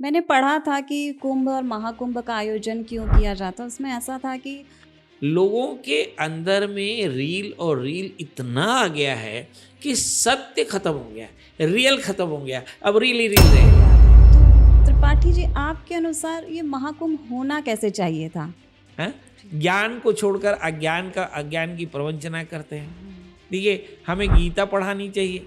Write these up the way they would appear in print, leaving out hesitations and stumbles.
मैंने पढ़ा था कि कुंभ और महाकुंभ का आयोजन क्यों किया जाता है। उसमें ऐसा था कि लोगों के अंदर में रील और रील इतना आ गया है कि सत्य खत्म हो गया है, रियल खत्म हो गया, अब रील ही रील रह गया तो त्रिपाठी जी, आपके अनुसार ये महाकुंभ होना कैसे चाहिए था? है। ज्ञान को छोड़कर अज्ञान की प्रवंचना करते हैं। देखिए, हमें गीता पढ़ानी चाहिए,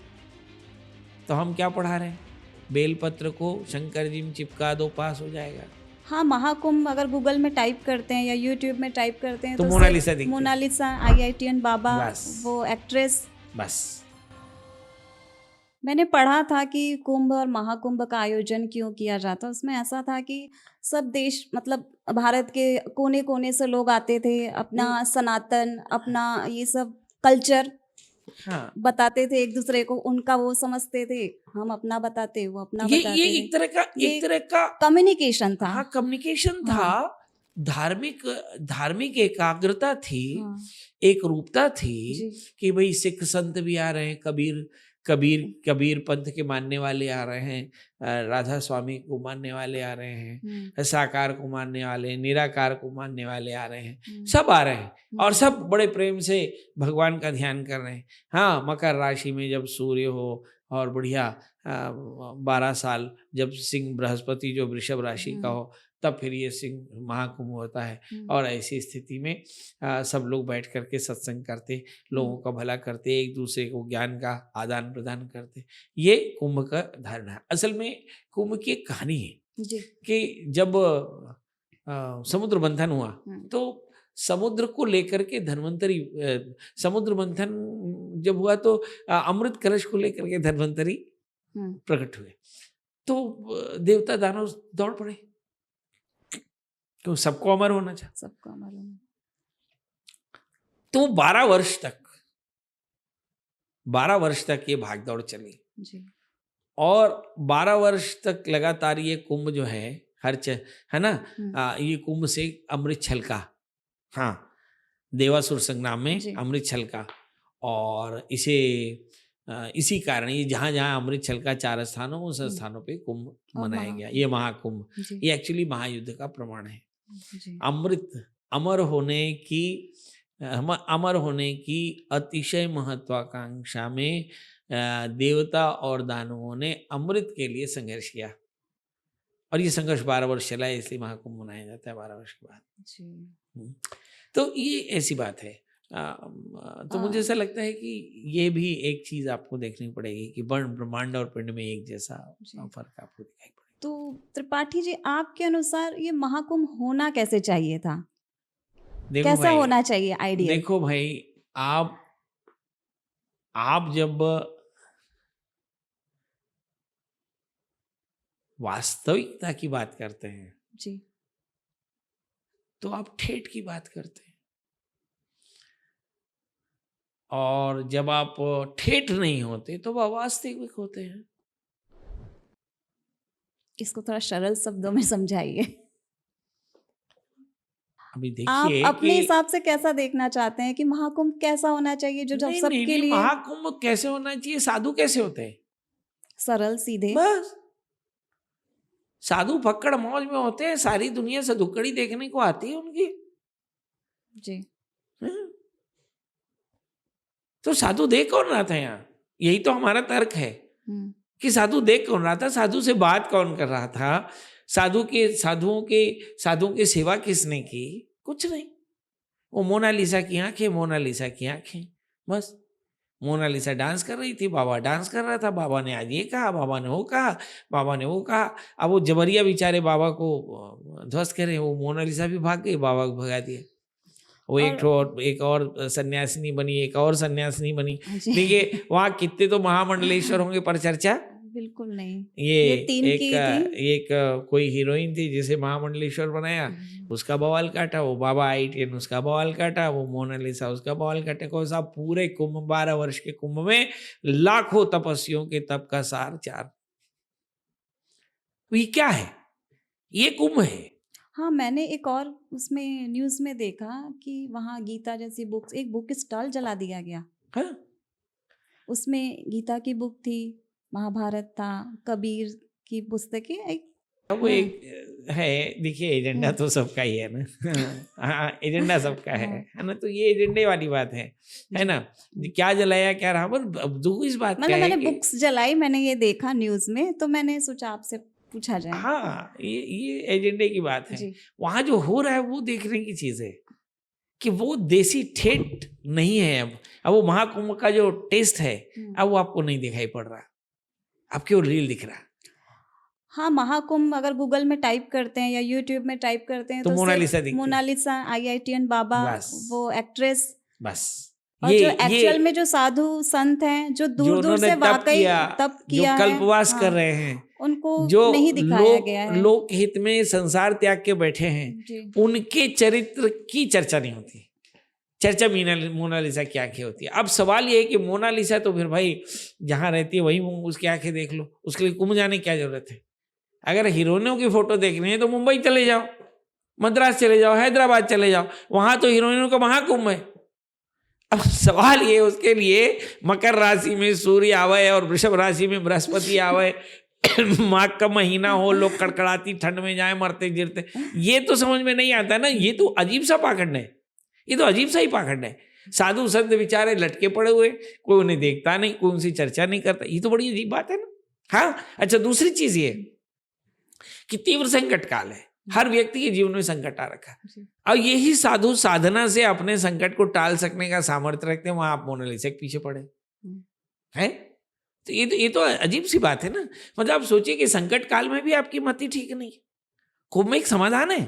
तो हम क्या पढ़ा रहे हैं? बेलपत्र को शंकर जी में चिपका दो, पास हो जाएगा। हाँ, महाकुंभ अगर गूगल में टाइप करते हैं या यूट्यूब में टाइप करते हैं तो तो सिर्फ मोनालिसा दिखती है। मोनालिसा, आईआईटीएन बाबा, बस वो एक्ट्रेस। बस। मैंने पढ़ा था कि कुंभ और महाकुंभ का आयोजन क्यों किया जाता है। उसमें ऐसा था कि सब देश, मतलब भारत के कोने-कोने से लोग आते थे, अपना सनातन, अपना ये सब कल्चर हाँ, बताते थे एक दूसरे को, उनका वो समझते थे, हम अपना बताते, वो अपना ये बताते थे। एक ये तरह का कम्युनिकेशन था। हाँ, कम्युनिकेशन था। हाँ, धार्मिक धार्मिक एकाग्रता थी, हाँ, एक रूपता थी जी। कि भई सिख संत भी आ रहे हैं, कबीर कबीर कबीर पंथ के मानने वाले आ रहे हैं, राधा स्वामी को मानने वाले आ रहे हुँ, हैं, साकार को मानने वाले, निराकार को मानने वाले आ रहे हैं, हुँ, सब आ रहे हैं और हुँ, सब बड़े प्रेम से भगवान का ध्यान कर रहे हैं। हाँ, मकर राशि में जब सूर्य हो और बढ़िया 12 साल जब सिंह बृहस्पति जो वृषभ राशि का हुँ, हो, तब फिर ये सिंह महाकुंभ होता है हुँ, और ऐसी स्थिति में सब लोग बैठ कर के सत्संग करते, लोगों हुँ, का भला करते, एक दूसरे को ज्ञान का आदान प्रदान करते। ये कुंभ का धारणा है। असल में कुंभ की एक कहानी है जी। कि जब समुद्र मंथन हुआ, हुँ, तो समुद्र को लेकर के धन्वंतरी समुद्र मंथन जब हुआ तो अमृत कलश को लेकर के धन्वंतरी हुँ, प्रकट हुए। तो देवता दानव दौड़ पड़े, तो सबको अमर होना था। सबका मालूम है। तो 12 वर्ष तक ये भागदौड़ चली जी। और 12 वर्ष तक लगातार ये कुंभ जो है है ना, हुँ, ये कुंभ से अमृत छलका। हाँ, देवासुर संग्राम में जी। अमृत छलका और इसी कारण ये जहाँ-जहाँ अमृत छलका 4 स्थानों, उस हुँ, स्थानों पे कुंभ और मनाया गया। ये महाकुंभ। महाकुंभ, जी, ये एक्चुअली महायुद्ध का प्रमाण है। जी। अमृत अमर होने की अमर होने की अतिशय महत्वाकांक्षा में देवता और दानवों ने अमृत के लिए संघर्ष किया और ये संघर्ष 12 वर्ष चला है, इसलिए महाकुंभ मनाया जाता है 12 वर्ष के बाद। जी। हम्म, तो ये ऐसी बात है। तो मुझे ऐसा लगता है कि ये भी एक चीज आपको देखनी पड़ेगी कि वर्ण ब्रह्मांड और पिंड में एक जैसा जी। फर्क आपको दिखाई पड़ेगा। तो त्रिपाठी जी, आपके अनुसार ये महाकुंभ होना कैसे चाहिए था? देखो कैसा भाई होना चाहिए आइडियल? देखो भाई आप आप जब वास्तविकता की बात करते हैं जी। तो आप ठेठ की बात करते हैं और जब आप ठेठ नहीं होते तो वह वास्तविक होते हैं। इसको थोड़ा सरल शब्दों में समझाइए। अभी आप देखिए कि अपने हिसाब से कैसा देखना चाहते हैं कि महाकुंभ कैसा होना चाहिए जो जब नहीं नहीं सबके नहीं, लिए महाकुंभ कैसे होना चाहिए, साधु कैसे होते हैं? सरल, सीधे? बस, साधु फक्कड़ मौज में होते हैं, सारी दुनिया से धुक्कड़ी देखने को आती है उनकी। जी। हैं? तो साधु देख कौन रहा था यहाँ? यही तो हमारा तर्क है हुँ, कि साधु देख कौन रहा था, साधु से बात कौन कर रहा था, साधुओं की सेवा किसने की? कुछ नहीं। वो मोनालिसा की आंखें, मोनालिसा की आंखें, बस। मोनालिसा डांस कर रही थी, बाबा डांस कर रहा था, बाबा ने आज ये कहा, बाबा ने वो कहा, बाबा ने वो कहा। अब वो जबरिया बेचारे बाबा को ध्वस्त करे, वो मोनालिसा भी भाग गई, बाबा को भगा दिया। वो और एक और सन्यासिनी बनी, एक और सन्यासिनी बनी। जी। देखिए वहाँ कितने तो महामंडलेश्वर होंगे पर चर्चा। बिल्कुल नहीं। ये ये 3 की थी। कोई हीरोइन थी जिसे महामंडलेश्वर बनाया, हुँ, उसका बवाल काटा। वो बाबा आईटीएन उसका बवाल काटा, वो मोनालिसा उसका बवाल काटे। कौन सा पूरे कुंभ, 12 वर्ष के कुंभ में लाखों तपस्वियों के तप का सार चार। तो ये क्या है? ये कुंभ है। हाँ, मैंने एक और उसमें न्यूज़ में देखा कि वहाँ गीता जैसी बुक्स, एक बुक स्टॉल जला दिया गया। हाँ? उसमें गीता की बुक थी, महाभारत था, कबीर की पुस्तकें, एक अब वो एक है, देखिए एजेंडा तो सबका ही है ना। हाँ, एजेंडा सबका है ना, तो ये एजेंडे वाली बात है ना। क्या जलाया क्या रहा, पर अब दुख इस बात का मतलब है मैंने कि बुक्स जलाई, मैंने ये देखा न्यूज में, तो मैंने सोचा आपसे पूछा जाए। हाँ, ये एजेंडे की बात है। जी। वहां जो हो रहा है वो देखने की चीज है कि वो देसी ठेठ नहीं है। अब वो महाकुंभ का जो टेस्ट है अब वो आपको नहीं दिखाई पड़ रहा, आपके वो रील दिख रहा। हाँ, महाकुंभ अगर गूगल में टाइप करते हैं या यूट्यूब में टाइप करते हैं तो तो मोनालिसा सिर्फ दिखती है। मोनालिसा, IITN बाबा, बस वो एक्ट्रेस, बस और ये जो एक्चुअल में जो साधु संत हैं जो दूर जो दूर उन्होंने से तप वाकई किया, तप जो किया है, कल्पवास कर हाँ, रहे हैं, उनको जो नहीं दिखाया गया है। लोक हित में संसार त्याग के बैठे हैं, जी। उनके चरित्र की चर्चा नहीं होती। चर्चा मोनालिसा की आंखें होती है। अब सवाल ये है कि मोनालिसा तो फिर भाई जहां रहती है वही उसकी आंखें देख लो, उसके लिए कुंभ जाने की क्या जरूरत है। अगर हीरोइनों की फोटो देखनी है तो मुंबई चले जाओ, मद्रास चले जाओ, हैदराबाद चले जाओ, वहां तो हीरोइनों का महाकुंभ है। अब सवाल ये उसके लिए मकर राशि में सूर्य आवे और वृषभ राशि में बृहस्पति आवे, माघ का महीना हो, लोग कड़कड़ाती ठंड में जाए मरते गिरते, ये तो समझ में नहीं आता ना। ये तो अजीब सा पाखंड है, ये तो अजीब सा ही पाखंड है। साधु संत बेचारे लटके पड़े हुए, कोई उन्हें देखता नहीं, कोई उनसे चर्चा नहीं करता, ये तो बड़ी अजीब बात है ना। हाँ, अच्छा, दूसरी चीज ये कि तीव्र संकट काल है, हर व्यक्ति के जीवन में संकट आ रखा है, और यही साधु साधना से अपने संकट को टाल सकने का सामर्थ्य रखते हैं, वहां आप मोनालिसा के पीछे पड़े हैं। तो ये तो अजीब सी बात है ना। मतलब आप सोचिए कि संकट काल में भी आपकी मति ठीक नहीं है, कुंभ में एक समाधान है,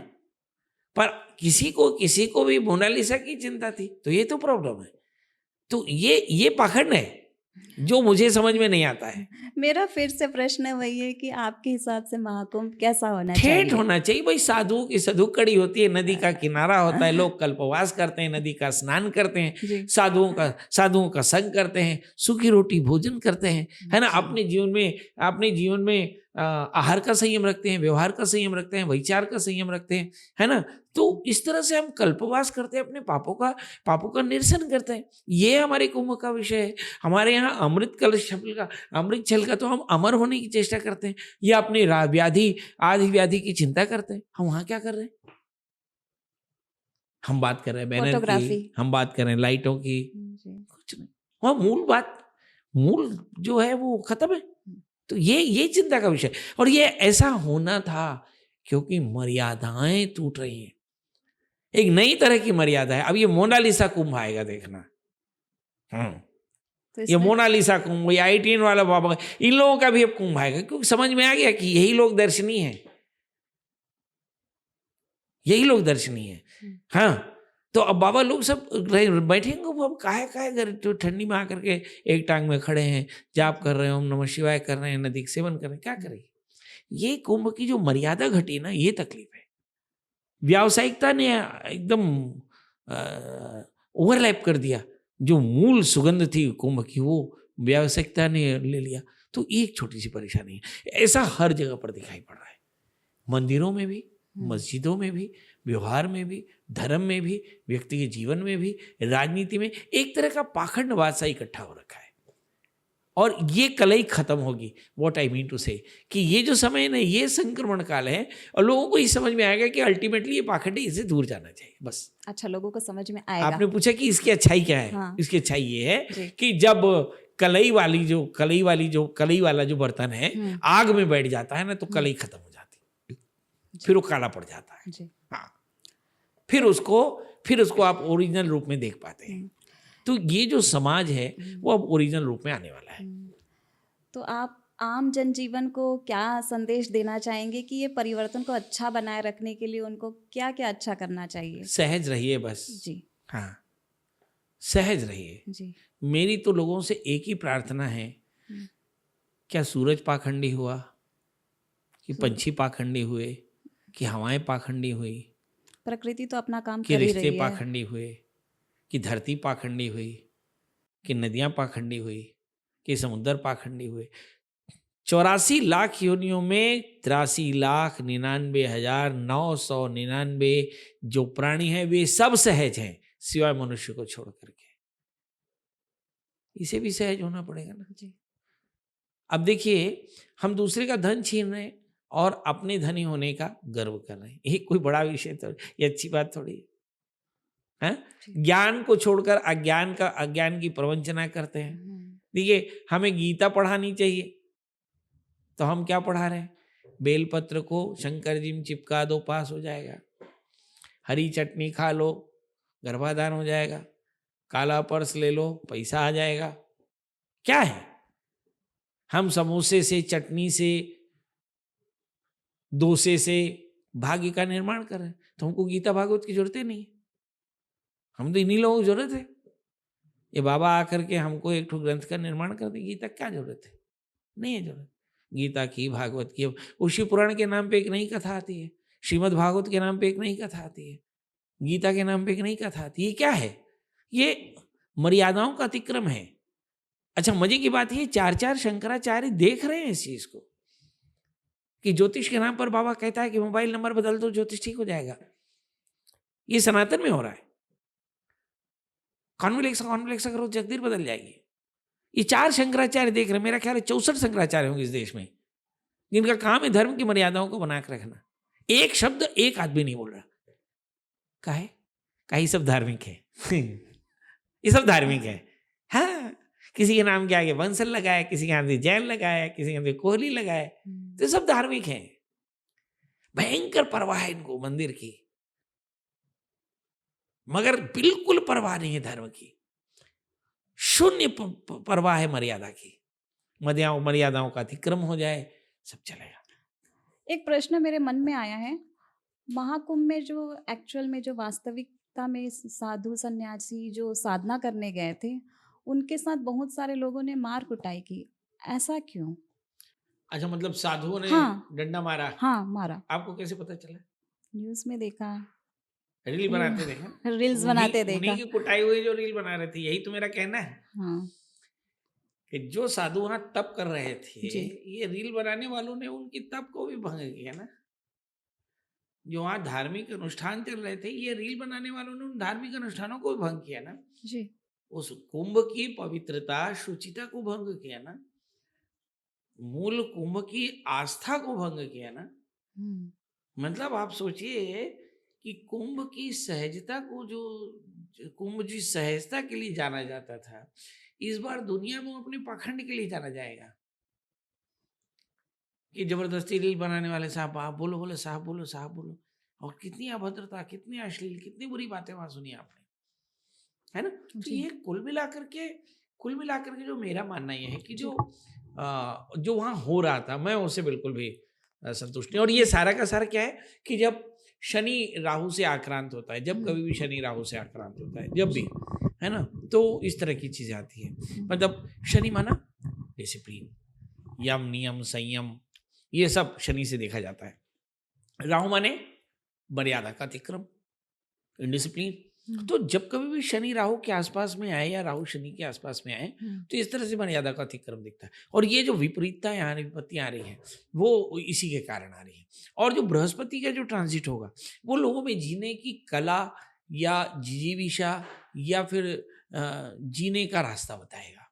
पर किसी को भी मोनालिसा की चिंता थी, तो ये तो प्रॉब्लम है। तो ये पाखंड है जो मुझे समझ में नहीं आता है। मेरा फिर से प्रश्न वही है कि आपके हिसाब से महाकुंभ कैसा होना ठेठ चाहिए? होना चाहिए भाई। साधुओं की सधुकड़ी होती है, नदी का किनारा होता है, लोग कल्पवास करते हैं, नदी का स्नान करते हैं, जी। साधुओं का संग करते हैं, सूखी रोटी भोजन करते हैं, है ना। अपने जीवन में आहार का संयम रखते हैं, व्यवहार का संयम रखते हैं, विचार का संयम रखते हैं, है ना। तो इस तरह से हम कल्पवास करते हैं, अपने पापों का निरसन करते हैं। ये हमारे कुंभ का विषय है। हमारे यहाँ अमृत छल का तो हम अमर होने की चेष्टा करते हैं, या अपनी आदि व्याधि की चिंता करते हैं। हम वहां क्या कर रहे हैं? हम बात कर रहे हैं बैनर फोटोग्राफी। की, हम बात कर रहे हैं लाइटों की, जी। कुछ नहीं। वहाँ मूल जो है वो खत्म है। तो ये चिंता का विषय, और ये ऐसा होना था क्योंकि मर्यादाएं टूट रही हैं। एक नई तरह की मर्यादा है। अब ये मोनालिसा कुंभ आएगा, देखना। तो ये इसमें मोनालिसा कुंभ, ये IITN वाला बाबा, इन लोगों का भी अब कुंभ आएगा, क्योंकि समझ में आ गया कि यही लोग दर्शनीय हैं, यही लोग दर्शनीय हैं। हाँ, तो अब बाबा लोग सब बैठेंगे, वो अब काहे घर तो ठंडी में आकर के एक टांग में खड़े हैं, जाप कर रहे हैं, ओम नमः शिवाय कर रहे हैं, नदी का सेवन कर रहे हैं, क्या करेंगे? ये कुंभ की जो मर्यादा घटी ना, ये तकलीफ है। व्यावसायिकता ने एकदम ओवरलैप कर दिया। जो मूल सुगंध थी कुंभ की, वो व्यावसायिकता ने ले लिया। तो एक छोटी सी परेशानी है, ऐसा हर जगह पर दिखाई पड़ रहा है। मंदिरों में भी, मस्जिदों में भी, व्यवहार में भी, धर्म में भी, व्यक्ति के जीवन में भी, राजनीति में एक तरह का पाखंडवाद सा इकट्ठा हो रखा है। और ये कलई खत्म होगी। व्हाट आई मीन टू से कि ये जो समय है ना, ये संक्रमण काल है, और लोगों को ये समझ में आएगा कि अल्टीमेटली ये पाखंड है, इससे दूर जाना चाहिए बस। अच्छा, लोगों को समझ में आएगा। आपने पूछा कि इसकी अच्छाई क्या है? हाँ। इसकी अच्छाई ये है जी। कि जब कलई वाला जो बर्तन है आग में बैठ जाता है ना, तो कलई खत्म हो जाती है, फिर वो काला पड़ जाता है। जी। हाँ, फिर उसको आप ओरिजिनल रूप में देख पाते हैं। तो ये जो समाज है वो अब ओरिजिनल रूप में आने वाला है। तो आप आम जनजीवन को क्या संदेश देना चाहेंगे कि ये परिवर्तन को अच्छा बनाए रखने के लिए उनको क्या क्या अच्छा करना चाहिए? सहज रहिए बस। जी। हाँ, सहज रहिए। जी। मेरी तो लोगों से एक ही प्रार्थना है, क्या सूरज पाखंडी हुआ, कि पंछी पाखंडी हुए, कि हवाएं पाखंडी हुई, प्रकृति तो अपना काम कि कर ही रिश्ते रही है। पाखंडी हुए, कि धरती पाखंडी हुई, कि नदियां पाखंडी हुई, कि समुद्र पाखंडी हुए। 84 लाख योनियों में 83,99,999 जो प्राणी हैं वे सब सहज हैं, सिवाय मनुष्य को छोड़ करके। इसे भी सहज होना पड़ेगा ना। जी। अब देखिए, हम दूसरे का धन छीन रहे हैं और अपने धनी होने का गर्व कर रहे हैं। ये कोई बड़ा विषय तो, ये अच्छी बात थोड़ी है, हैं? ज्ञान को छोड़कर अज्ञान की प्रवंचना करते हैं। देखिए, हमें गीता पढ़ानी चाहिए, तो हम क्या पढ़ा रहे हैं? बेलपत्र को शंकर जी में चिपका दो, पास हो जाएगा। हरी चटनी खा लो, गर्भाधान हो जाएगा। काला पर्स ले लो, पैसा आ जाएगा। क्या है? हम समोसे से, चटनी से, डोसे से भाग्य का निर्माण कर रहे हैं। तो हमको गीता भागवत की जरूरत ही नहीं है। हम तो इन्हीं लोगों की जरूरत है। ये बाबा आकर के हमको एक ठो ग्रंथ का निर्माण कर दे, गीता क्या जरूरत है? नहीं है जरूरत। गीता की, भागवत की, उसी पुराण के नाम पे एक नई कथा आती है, श्रीमद् भागवत के नाम पे एक नई कथा आती है, गीता के नाम पे एक नई कथा आती है। ये क्या है? ये मर्यादाओं का अतिक्रम है। अच्छा, मजे की बात ये, 4 शंकराचार्य देख रहे हैं इस चीज को कि ज्योतिष के नाम पर बाबा कहता है कि मोबाइल नंबर बदल दो, ज्योतिष ठीक हो जाएगा। ये सनातन में हो रहा है। कॉन्फ्लिक्स करो, जगदीर बदल जाएगी। ये 4 शंकराचार्य देख रहे हैं। मेरा ख्याल है 64 शंकराचार्य होंगे इस देश में, जिनका काम है धर्म की मर्यादाओं को बनाकर रखना। एक शब्द एक आदमी नहीं बोल रहा। काहे? ये सब धार्मिक है। ये सब धार्मिक है। हाँ, किसी के नाम के आगे बंसल लगाया, किसी के नाम से जैन लगाया, किसी के नाम से कोहली लगाया, तो सब धार्मिक है। भयंकर परवाह है इनको मंदिर की, मगर बिल्कुल परवाह नहीं है धर्म की। शून्य परवाह है मर्यादा की। मर्यादाओं का अतिक्रम हो जाए, सब चलेगा। एक प्रश्न मेरे मन में आया है, महाकुंभ में जो एक्चुअल में जो वास्तविकता में साधु सन्यासी जो साधना करने गए थे, उनके साथ बहुत सारे लोगों ने मार कुटाई की, ऐसा क्यों? अच्छा, मतलब साधुओं ने हाँ, डंडा मारा? हाँ, मारा। आपको कैसे पता चला? न्यूज़ में देखा, रील बनाते देखा? रील्स बनाते देखा। उन्हीं की कुटाई हुई जो रील बना रहे थे, यही तो मेरा कहना है। हाँ कि जो साधु वहां तप कर रहे थे, जी। ये रील बनाने वालों ने उनकी तप को भी भंग किया ना। जो वहां धार्मिक अनुष्ठान चल रहे थे, ये रील बनाने वालों ने उन धार्मिक अनुष्ठानों को भी भंग किया ना। जी। उस कुंभ की पवित्रता, शुचिता को भंग किया ना। मूल कुंभ की आस्था को भंग किया ना। मतलब आप सोचिए कि कुंभ की सहजता को, जो कुंभ जिस सहजता के लिए जाना जाता था, इस बार दुनिया में अपने पाखंड के लिए जाना जाएगा। कि जबरदस्ती रील बनाने वाले साहब, आप बोलो बोलो साहब बोलो साहब बोलो। और कितनी अभद्रता, कितनी अश्लील, कितनी बुरी बातें वहां सुनी आपने, है ना। तो ये कुल मिलाकर के जो मेरा मानना ये है कि जो वहां हो रहा था, मैं उससे बिल्कुल भी संतुष्ट नहीं। और ये सारा का सारा क्या है कि जब शनि राहु से आक्रांत होता है, जब कभी भी शनि राहु से आक्रांत होता है, जब भी, है ना, तो इस तरह की चीजें आती है। मतलब शनि माना डिसिप्लिन, यम नियम संयम, ये सब शनि से देखा जाता है। राहु माने मर्यादा का अतिक्रम, डिसिप्लिन। तो जब कभी भी शनि राहु के आसपास में आए या राहु शनि के आसपास में आए, तो इस तरह से मर्यादा का अतिक्रम दिखता है। और ये जो विपरीतता यहाँ विपत्तियां आ रही है, वो इसी के कारण आ रही है। और जो बृहस्पति का जो ट्रांजिट होगा, वो लोगों में जीने की कला या जीविका या फिर जीने का रास्ता बताएगा।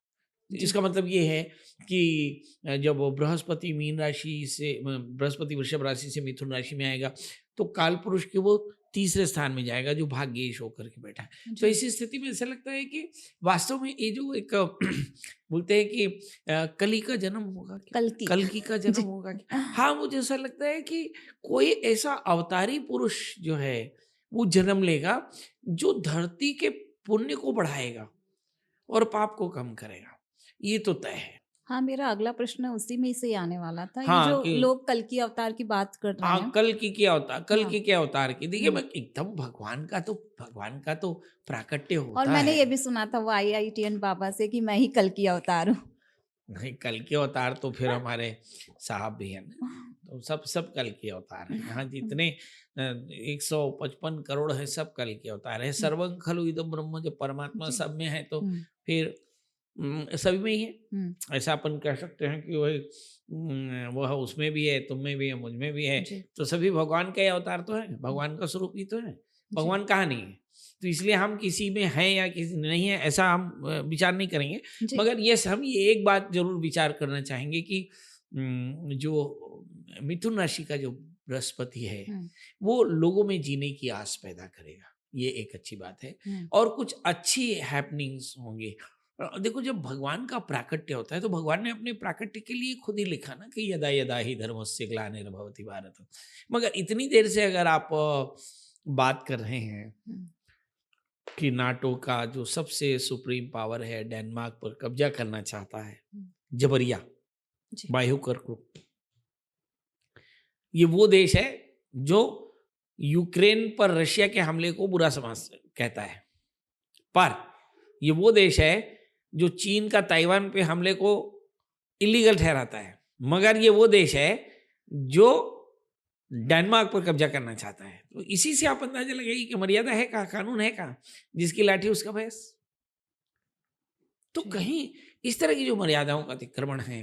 इसका मतलब ये है कि जब बृहस्पति मीन राशि से, बृहस्पति वृषभ राशि से मिथुन राशि में आएगा, तो काल पुरुष के वो तीसरे स्थान में जाएगा, जो भाग्येश होकर के बैठा है। तो इसी स्थिति में ऐसा लगता है कि वास्तव में ये जो एक बोलते हैं कि कली का जन्म होगा, कल्कि का जन्म होगा। हाँ, मुझे ऐसा लगता है कि कोई ऐसा अवतारी पुरुष जो है वो जन्म लेगा, जो धरती के पुण्य को बढ़ाएगा और पाप को कम करेगा। ये तो तय है। हाँ, मेरा अगला प्रश्न उसी में से आने वाला था। हाँ, ये जो लोग कल की अवतार की बात कर रहे हैं, कल की क्या अवतार की, देखिए मैं एकदम भगवान का तो प्राकट्य होता है। और मैंने ये भी सुना था वो IITN बाबा से कि मैं ही कल की अवतार हूँ। नहीं, कल के अवतार तो फिर हमारे साहब भी हैं, तो सब कल के अवतार हैं। यहाँ जितने 155 करोड़ है, सब कल के अवतार है। सर्वं खलु इदं ब्रह्म, जब परमात्मा सब में है तो फिर सभी में ही है। ऐसा अपन कह सकते हैं कि वह उसमें भी है, तुम में भी है, मुझ में भी है। तो सभी भगवान का अवतार तो है, भगवान का स्वरूप ही तो है। भगवान कहाँ नहीं है? तो इसलिए हम किसी में हैं या किसी में नहीं है, ऐसा हम विचार नहीं करेंगे। मगर हम ये एक बात जरूर विचार करना चाहेंगे कि जो मिथुन राशि का जो बृहस्पति है हम्म, वो लोगों में जीने की आस पैदा करेगा, ये एक अच्छी बात है। और कुछ अच्छी हैपनिंग्स होंगे। देखो जब भगवान का प्राकट्य होता है तो भगवान ने अपने प्राकट्य के लिए खुद ही लिखा ना कि यदा यदा ही धर्मस्य ग्लानिर्भवति भारत। मगर इतनी देर से अगर आप बात कर रहे हैं हम्म, कि नाटो का जो सबसे सुप्रीम पावर है डेनमार्क पर कब्जा करना चाहता है, जबरिया जी, बाह्यकर ग्रुप, ये वो देश है जो यूक्रेन पर रशिया के हमले को बुरा समझ कहता है, पर ये वो देश है जो चीन का ताइवान पे हमले को इलीगल ठहराता है, मगर ये वो देश है जो डेनमार्क पर कब्जा करना चाहता है। तो इसी से आप अंदाजा लगाइए कि मर्यादा है कहाँ, कानून है कहाँ, जिसकी लाठी उसका भैंस। तो जी। कहीं इस तरह की जो मर्यादाओं का अतिक्रमण है,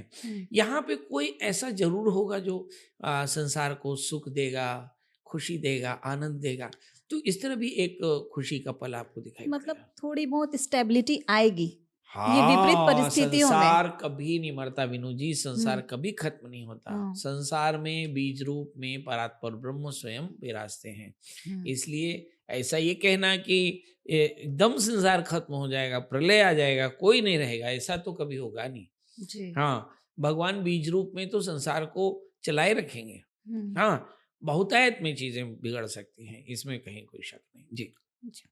यहाँ पे कोई ऐसा जरूर होगा जो संसार को सुख देगा, खुशी देगा, आनंद देगा। तो इस तरह भी एक खुशी का पल आपको दिखाई मतलब पड़ेगा। थोड़ी बहुत स्टेबिलिटी आएगी ये विपरीत परिस्थितियों में। संसार कभी नहीं मरता विनू जी, संसार हम्म, कभी खत्म नहीं होता। हाँ। संसार में बीज रूप में परात्पर ब्रह्म स्वयं विराजते हैं। इसलिए ऐसा ये कहना कि एकदम संसार खत्म हो जाएगा, प्रलय आ जाएगा, कोई नहीं रहेगा, ऐसा तो कभी होगा नहीं। जी, हाँ, भगवान बीज रूप में तो संसार को चलाए रखेंगे। हम्म, हाँ, बहुतायत में चीजें बिगड़ सकती हैं, इसमें कहीं कोई शक नहीं। जी। जी।